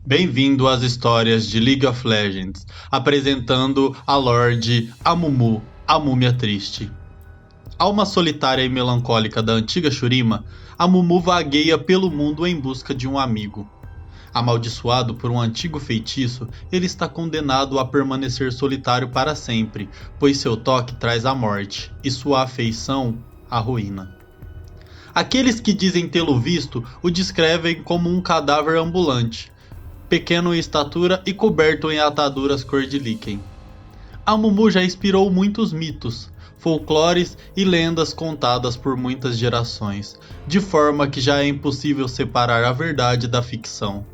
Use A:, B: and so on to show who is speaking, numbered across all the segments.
A: Bem-vindo às histórias de League of Legends, apresentando a Lorde Amumu, a Múmia Triste. Alma solitária e melancólica da antiga Shurima, Amumu vagueia pelo mundo em busca de um amigo. Amaldiçoado por um antigo feitiço, ele está condenado a permanecer solitário para sempre, pois seu toque traz a morte e sua afeição a ruína. Aqueles que dizem tê-lo visto o descrevem como um cadáver ambulante, pequeno em estatura e coberto em ataduras cor de líquen. Amumu já inspirou muitos mitos, folclores e lendas contadas por muitas gerações, de forma que já é impossível separar a verdade da ficção.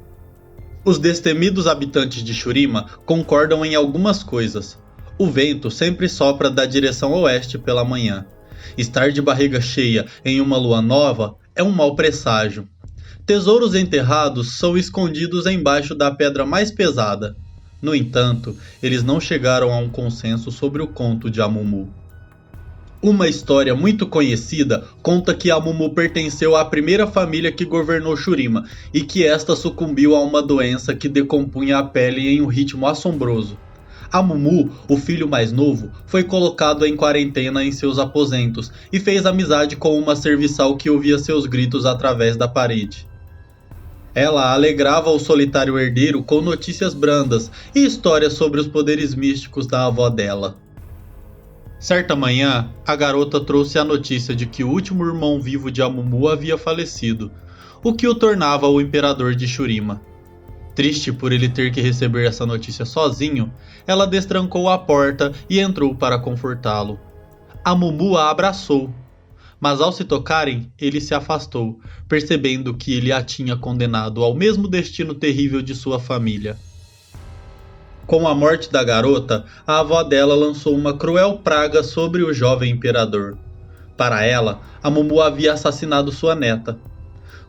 A: Os destemidos habitantes de Shurima concordam em algumas coisas. O vento sempre sopra da direção oeste pela manhã. Estar de barriga cheia em uma lua nova é um mau presságio. Tesouros enterrados são escondidos embaixo da pedra mais pesada. No entanto, eles não chegaram a um consenso sobre o conto de Amumu. Uma história muito conhecida conta que Amumu pertenceu à primeira família que governou Shurima e que esta sucumbiu a uma doença que decompunha a pele em um ritmo assombroso. Amumu, o filho mais novo, foi colocado em quarentena em seus aposentos e fez amizade com uma serviçal que ouvia seus gritos através da parede. Ela alegrava o solitário herdeiro com notícias brandas e histórias sobre os poderes místicos da avó dela. Certa manhã, a garota trouxe a notícia de que o último irmão vivo de Amumu havia falecido, o que o tornava o imperador de Shurima. Triste por ele ter que receber essa notícia sozinho, ela destrancou a porta e entrou para confortá-lo. Amumu a abraçou, mas ao se tocarem, ele se afastou, percebendo que ele a tinha condenado ao mesmo destino terrível de sua família. Com a morte da garota, a avó dela lançou uma cruel praga sobre o jovem imperador. Para ela, Amumu havia assassinado sua neta.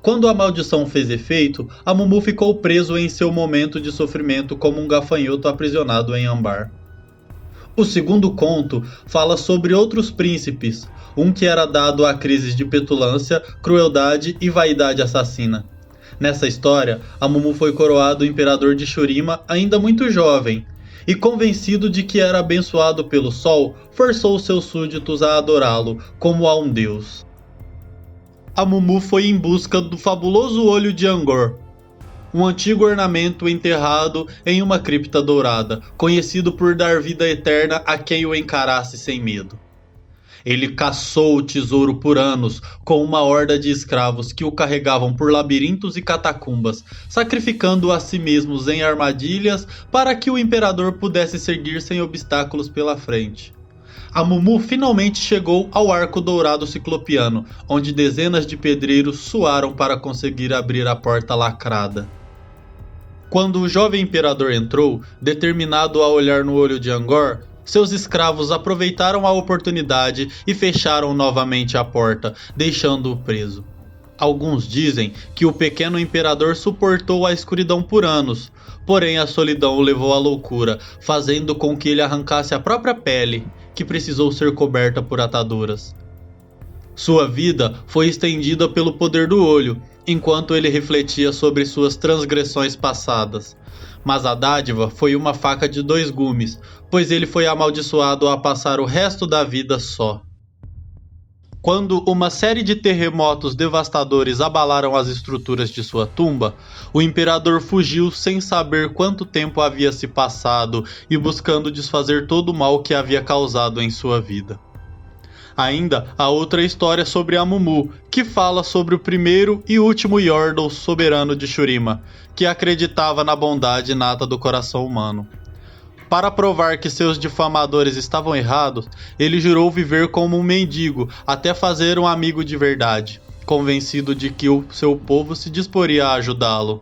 A: Quando a maldição fez efeito, Amumu ficou preso em seu momento de sofrimento como um gafanhoto aprisionado em âmbar. O segundo conto fala sobre outros príncipes, um que era dado a crises de petulância, crueldade e vaidade assassina. Nessa história, Amumu foi coroado imperador de Shurima ainda muito jovem, e convencido de que era abençoado pelo sol, forçou seus súditos a adorá-lo como a um deus. Amumu foi em busca do fabuloso olho de Angor, um antigo ornamento enterrado em uma cripta dourada, conhecido por dar vida eterna a quem o encarasse sem medo. Ele caçou o tesouro por anos com uma horda de escravos que o carregavam por labirintos e catacumbas, sacrificando a si mesmos em armadilhas para que o imperador pudesse seguir sem obstáculos pela frente. Amumu finalmente chegou ao Arco Dourado Ciclopiano, onde dezenas de pedreiros suaram para conseguir abrir a porta lacrada. Quando o jovem imperador entrou, determinado a olhar no olho de Angor, seus escravos aproveitaram a oportunidade e fecharam novamente a porta, deixando-o preso. Alguns dizem que o pequeno imperador suportou a escuridão por anos, porém a solidão o levou à loucura, fazendo com que ele arrancasse a própria pele, que precisou ser coberta por ataduras. Sua vida foi estendida pelo poder do olho, enquanto ele refletia sobre suas transgressões passadas. Mas a dádiva foi uma faca de dois gumes, pois ele foi amaldiçoado a passar o resto da vida só. Quando uma série de terremotos devastadores abalaram as estruturas de sua tumba, o imperador fugiu sem saber quanto tempo havia se passado e buscando desfazer todo o mal que havia causado em sua vida. Ainda há outra história sobre Amumu, que fala sobre o primeiro e último Yordle soberano de Shurima, que acreditava na bondade inata do coração humano. Para provar que seus difamadores estavam errados, ele jurou viver como um mendigo até fazer um amigo de verdade, convencido de que o seu povo se disporia a ajudá-lo.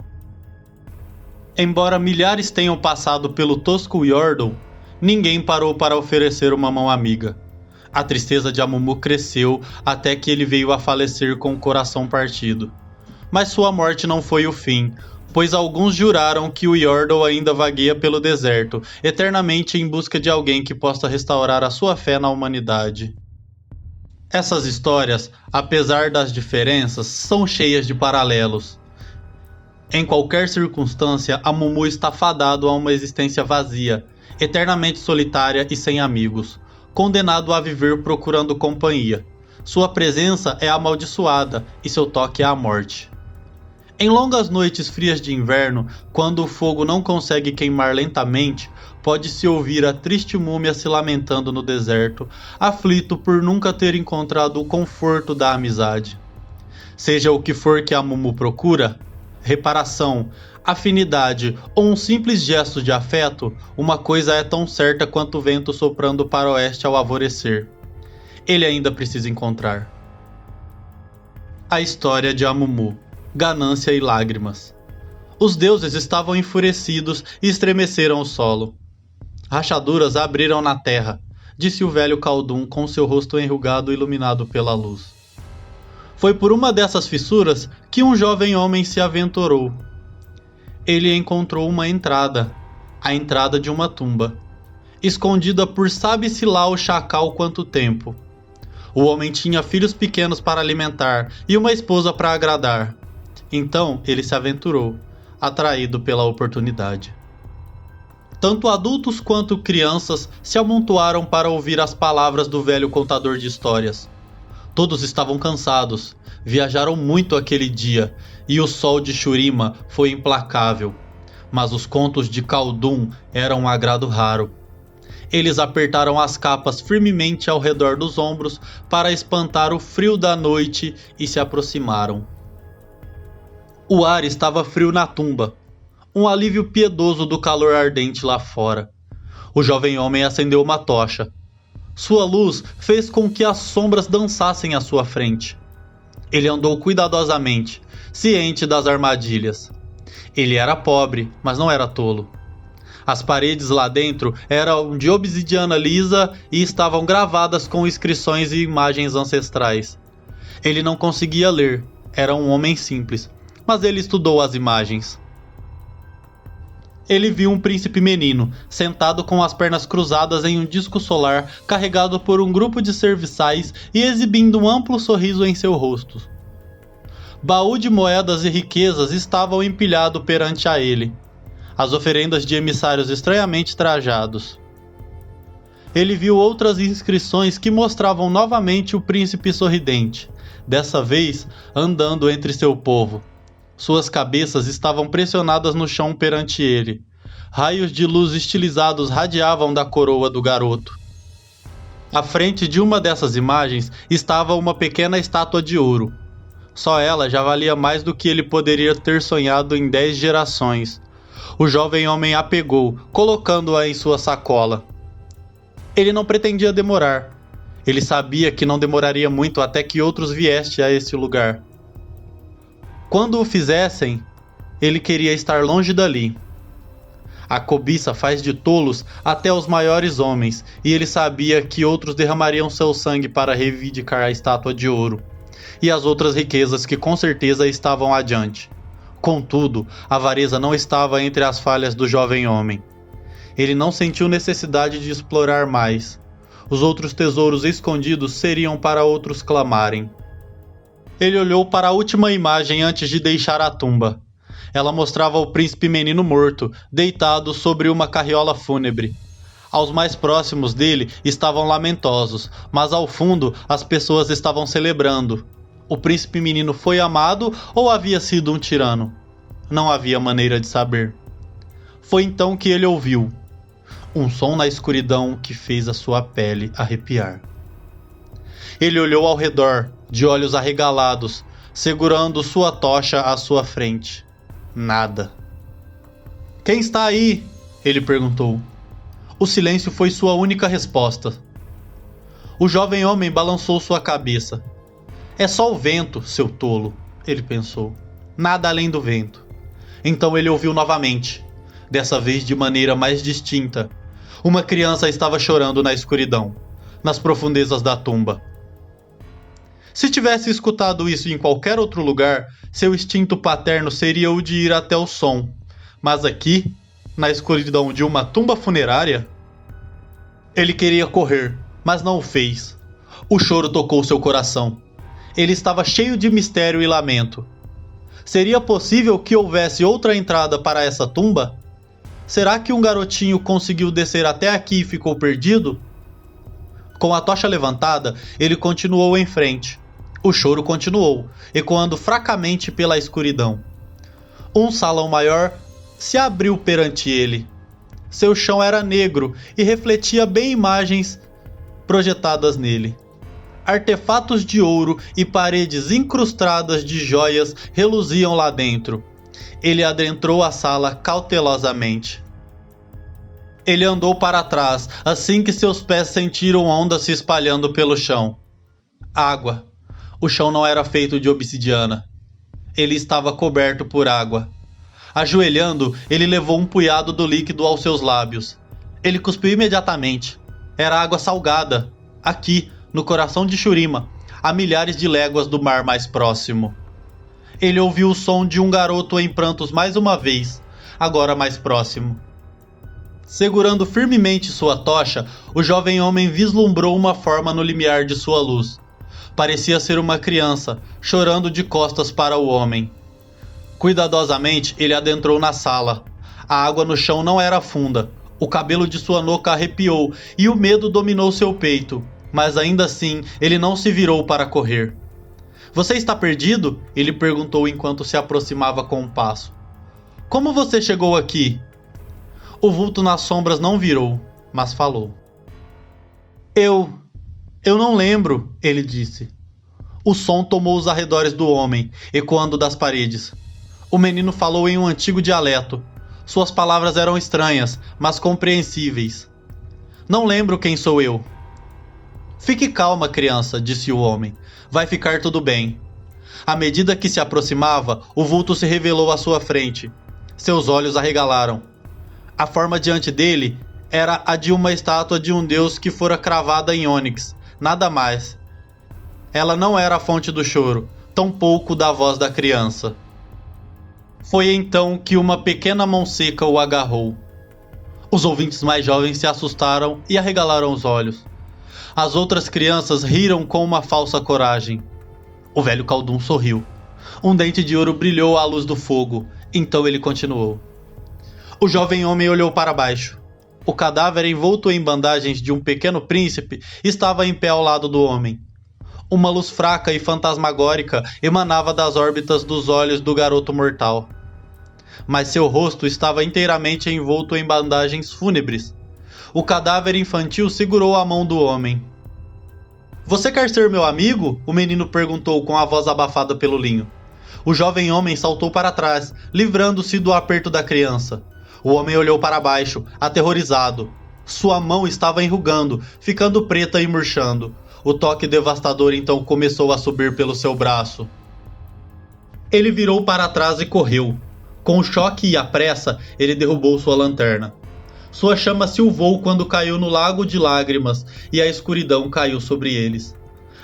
A: Embora milhares tenham passado pelo tosco Yordle, ninguém parou para oferecer uma mão amiga. A tristeza de Amumu cresceu até que ele veio a falecer com o coração partido. Mas sua morte não foi o fim, pois alguns juraram que o Yordle ainda vagueia pelo deserto, eternamente em busca de alguém que possa restaurar a sua fé na humanidade. Essas histórias, apesar das diferenças, são cheias de paralelos. Em qualquer circunstância, Amumu está fadado a uma existência vazia, eternamente solitária e sem amigos, condenado a viver procurando companhia. Sua presença é amaldiçoada e seu toque é a morte. Em longas noites frias de inverno, quando o fogo não consegue queimar lentamente, pode-se ouvir a triste múmia se lamentando no deserto, aflito por nunca ter encontrado o conforto da amizade. Seja o que for que Amumu procura, reparação, afinidade ou um simples gesto de afeto, uma coisa é tão certa quanto o vento soprando para o oeste ao alvorecer. Ele ainda precisa encontrar. A história de Amumu, ganância e lágrimas. Os deuses estavam enfurecidos e estremeceram o solo. Rachaduras abriram na terra, disse o velho Khaldun com seu rosto enrugado e iluminado pela luz. Foi por uma dessas fissuras que um jovem homem se aventurou. Ele encontrou uma entrada, a entrada de uma tumba, escondida por sabe-se lá o chacal quanto tempo. O homem tinha filhos pequenos para alimentar e uma esposa para agradar. Então ele se aventurou, atraído pela oportunidade. Tanto adultos quanto crianças se amontoaram para ouvir as palavras do velho contador de histórias. Todos estavam cansados, viajaram muito aquele dia e o sol de Shurima foi implacável. Mas os contos de Khaldun eram um agrado raro. Eles apertaram as capas firmemente ao redor dos ombros para espantar o frio da noite e se aproximaram. O ar estava frio na tumba, um alívio piedoso do calor ardente lá fora. O jovem homem acendeu uma tocha. Sua luz fez com que as sombras dançassem à sua frente. Ele andou cuidadosamente, ciente das armadilhas. Ele era pobre, mas não era tolo. As paredes lá dentro eram de obsidiana lisa e estavam gravadas com inscrições e imagens ancestrais. Ele não conseguia ler, era um homem simples, mas ele estudou as imagens. Ele viu um príncipe menino, sentado com as pernas cruzadas em um disco solar, carregado por um grupo de serviçais e exibindo um amplo sorriso em seu rosto. Baú de moedas e riquezas estavam empilhado perante a ele. As oferendas de emissários estranhamente trajados. Ele viu outras inscrições que mostravam novamente o príncipe sorridente, dessa vez andando entre seu povo. Suas cabeças estavam pressionadas no chão perante ele. Raios de luz estilizados radiavam da coroa do garoto. À frente de uma dessas imagens estava uma pequena estátua de ouro. Só ela já valia mais do que ele poderia ter sonhado em 10 gerações. O jovem homem a pegou, colocando-a em sua sacola. Ele não pretendia demorar. Ele sabia que não demoraria muito até que outros viessem a esse lugar. Quando o fizessem, ele queria estar longe dali. A cobiça faz de tolos até os maiores homens, e ele sabia que outros derramariam seu sangue para reivindicar a estátua de ouro, e as outras riquezas que com certeza estavam adiante. Contudo, a avareza não estava entre as falhas do jovem homem. Ele não sentiu necessidade de explorar mais. Os outros tesouros escondidos seriam para outros clamarem. Ele olhou para a última imagem antes de deixar a tumba. Ela mostrava o príncipe menino morto, deitado sobre uma carriola fúnebre. Aos mais próximos dele estavam lamentosos, mas ao fundo as pessoas estavam celebrando. O príncipe menino foi amado ou havia sido um tirano? Não havia maneira de saber. Foi então que ele ouviu um som na escuridão que fez a sua pele arrepiar. Ele olhou ao redor, de olhos arregalados, segurando sua tocha à sua frente. Nada. "Quem está aí?" ele perguntou. O silêncio foi sua única resposta. O jovem homem balançou sua cabeça. "É só o vento, seu tolo", ele pensou. "Nada além do vento." Então ele ouviu novamente, dessa vez de maneira mais distinta. Uma criança estava chorando na escuridão, nas profundezas da tumba. Se tivesse escutado isso em qualquer outro lugar, seu instinto paterno seria o de ir até o som. Mas aqui, na escuridão de uma tumba funerária, ele queria correr, mas não o fez. O choro tocou seu coração. Ele estava cheio de mistério e lamento. Seria possível que houvesse outra entrada para essa tumba? Será que um garotinho conseguiu descer até aqui e ficou perdido? Com a tocha levantada, ele continuou em frente. O choro continuou, ecoando fracamente pela escuridão. Um salão maior se abriu perante ele. Seu chão era negro e refletia bem imagens projetadas nele. Artefatos de ouro e paredes incrustadas de joias reluziam lá dentro. Ele adentrou a sala cautelosamente. Ele andou para trás assim que seus pés sentiram ondas se espalhando pelo chão. Água. O chão não era feito de obsidiana. Ele estava coberto por água. Ajoelhando, ele levou um punhado do líquido aos seus lábios. Ele cuspiu imediatamente. Era água salgada. Aqui, no coração de Shurima, a milhares de léguas do mar mais próximo. Ele ouviu o som de um garoto em prantos mais uma vez, agora mais próximo. Segurando firmemente sua tocha, o jovem homem vislumbrou uma forma no limiar de sua luz. Parecia ser uma criança, chorando de costas para o homem. Cuidadosamente, ele adentrou na sala. A água no chão não era funda. O cabelo de sua nuca arrepiou e o medo dominou seu peito. Mas ainda assim, ele não se virou para correr. Você está perdido? Ele perguntou enquanto se aproximava com um passo. Como você chegou aqui? O vulto nas sombras não virou, mas falou. Eu não lembro, ele disse. O som tomou os arredores do homem, ecoando das paredes. O menino falou em um antigo dialeto. Suas palavras eram estranhas, mas compreensíveis. Não lembro quem sou eu. Fique calma, criança, disse o homem. Vai ficar tudo bem. À medida que se aproximava, o vulto se revelou à sua frente. Seus olhos arregalaram. A forma diante dele era a de uma estátua de um deus que fora cravada em ônix. Nada mais. Ela não era a fonte do choro, tampouco da voz da criança. Foi então que uma pequena mão seca o agarrou. Os ouvintes mais jovens se assustaram e arregalaram os olhos. As outras crianças riram com uma falsa coragem. O velho Khaldun sorriu. Um dente de ouro brilhou à luz do fogo. Então ele continuou. O jovem homem olhou para baixo. O cadáver envolto em bandagens de um pequeno príncipe estava em pé ao lado do homem. Uma luz fraca e fantasmagórica emanava das órbitas dos olhos do garoto mortal. Mas seu rosto estava inteiramente envolto em bandagens fúnebres. O cadáver infantil segurou a mão do homem. Você quer ser meu amigo? O menino perguntou com a voz abafada pelo linho. O jovem homem saltou para trás, livrando-se do aperto da criança. O homem olhou para baixo, aterrorizado. Sua mão estava enrugando, ficando preta e murchando. O toque devastador então começou a subir pelo seu braço. Ele virou para trás e correu. Com o choque e a pressa, ele derrubou sua lanterna. Sua chama silvou quando caiu no lago de lágrimas e a escuridão caiu sobre eles.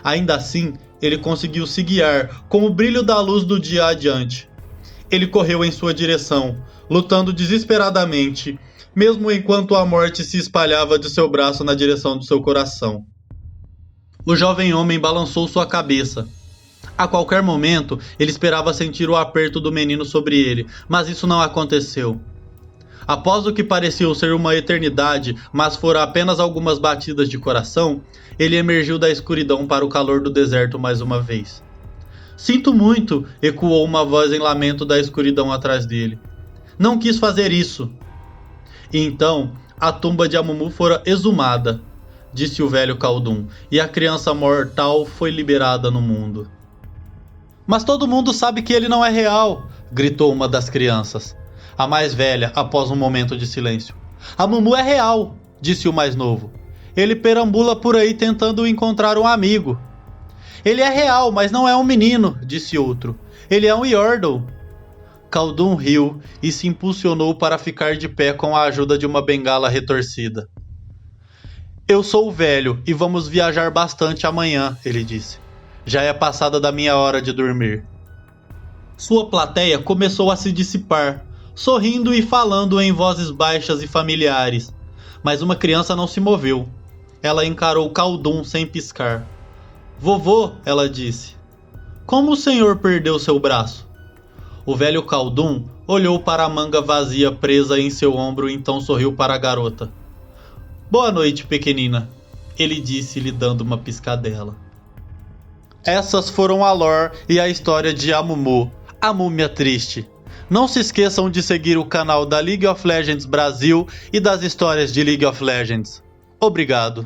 A: Ainda assim, ele conseguiu se guiar com o brilho da luz do dia adiante. Ele correu em sua direção, lutando desesperadamente, mesmo enquanto a morte se espalhava de seu braço na direção do seu coração. O jovem homem balançou sua cabeça. A qualquer momento, ele esperava sentir o aperto do menino sobre ele, mas isso não aconteceu. Após o que pareceu ser uma eternidade, mas foram apenas algumas batidas de coração, ele emergiu da escuridão para o calor do deserto mais uma vez. Sinto muito, ecoou uma voz em lamento da escuridão atrás dele. Não quis fazer isso. E então, a tumba de Amumu fora exumada, disse o velho Khaldun, e a criança mortal foi liberada no mundo. Mas todo mundo sabe que ele não é real, gritou uma das crianças. A mais velha, após um momento de silêncio. Amumu é real, disse o mais novo. Ele perambula por aí tentando encontrar um amigo. Ele é real, mas não é um menino, disse outro. Ele é um Yordle. Khaldun riu e se impulsionou para ficar de pé com a ajuda de uma bengala retorcida. Eu sou o velho e vamos viajar bastante amanhã, ele disse. Já é passada da minha hora de dormir. Sua plateia começou a se dissipar, sorrindo e falando em vozes baixas e familiares. Mas uma criança não se moveu. Ela encarou Khaldun sem piscar. Vovô, ela disse. Como o senhor perdeu seu braço? O velho Khaldun olhou para a manga vazia presa em seu ombro e então sorriu para a garota. Boa noite, pequenina, ele disse lhe dando uma piscadela. Essas foram a lore e a história de Amumu, a múmia triste. Não se esqueçam de seguir o canal da League of Legends Brasil e das histórias de League of Legends. Obrigado.